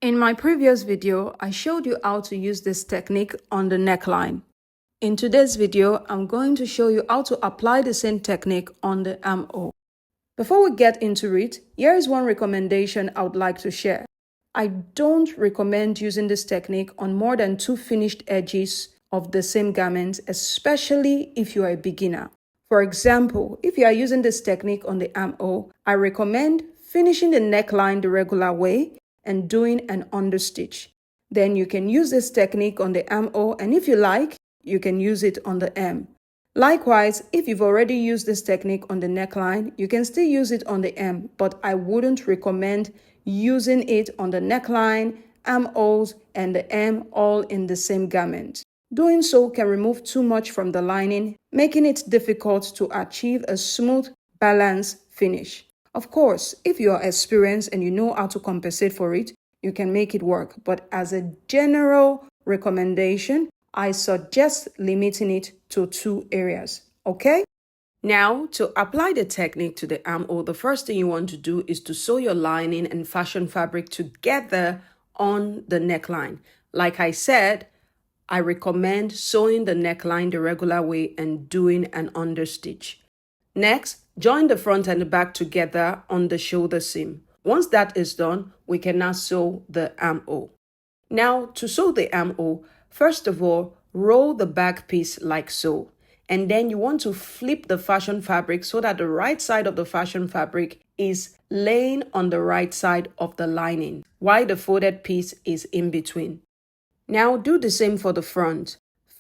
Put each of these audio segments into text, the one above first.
In my previous video, I showed you how to use this technique on the neckline. In today's video, I'm going to show you how to apply the same technique on the armhole. Before we get into it, here is one recommendation I would like to share. I don't recommend using this technique on more than 2 finished edges of the same garment, especially if you are a beginner. For example, if you are using this technique on the armhole, I recommend finishing the neckline the regular way and doing an understitch. Then you can use this technique on the armhole, and if you like, you can use it on the hem. Likewise, if you've already used this technique on the neckline, you can still use it on the hem, but I wouldn't recommend using it on the neckline, armholes, and the hem all in the same garment. Doing so can remove too much from the lining, making it difficult to achieve a smooth, balanced finish. Of course, if you are experienced and you know how to compensate for it, you can make it work. But as a general recommendation, I suggest limiting it to 2 areas, okay? Now, to apply the technique to the armhole, the first thing you want to do is to sew your lining and fashion fabric together on the neckline. Like I said, I recommend sewing the neckline the regular way and doing an understitch. Next, join the front and the back together on the shoulder seam. Once that is done, we can now sew the armhole. Now, to sew the armhole, first of all, roll the back piece like so. And then you want to flip the fashion fabric so that the right side of the fashion fabric is laying on the right side of the lining, while the folded piece is in between. Now do the same for the front.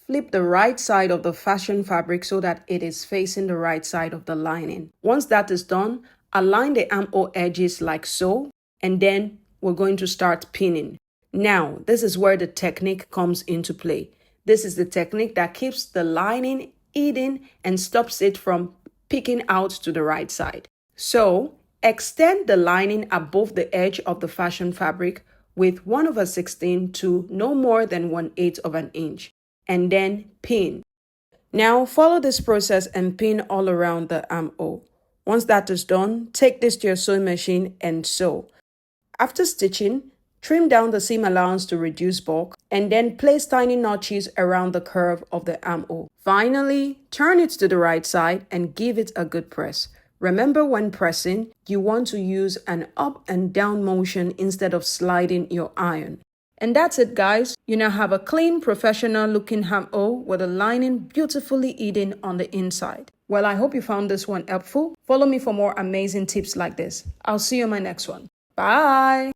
Flip the right side of the fashion fabric so that it is facing the right side of the lining. Once that is done, align the armhole edges like so, and then we're going to start pinning. Now, this is where the technique comes into play. This is the technique that keeps the lining hidden and stops it from peeking out to the right side. So, extend the lining above the edge of the fashion fabric with 1/16 to no more than 1/8 of an inch, and then pin. Now follow this process and pin all around the armhole. Once that is done, take this to your sewing machine and sew. After stitching, trim down the seam allowance to reduce bulk, and then place tiny notches around the curve of the armhole. Finally, turn it to the right side and give it a good press. Remember, when pressing, you want to use an up and down motion instead of sliding your iron. And that's it, guys. You now have a clean, professional looking armhole with a lining beautifully hidden on the inside. Well, I hope you found this one helpful. Follow me for more amazing tips like this. I'll see you in my next one. Bye!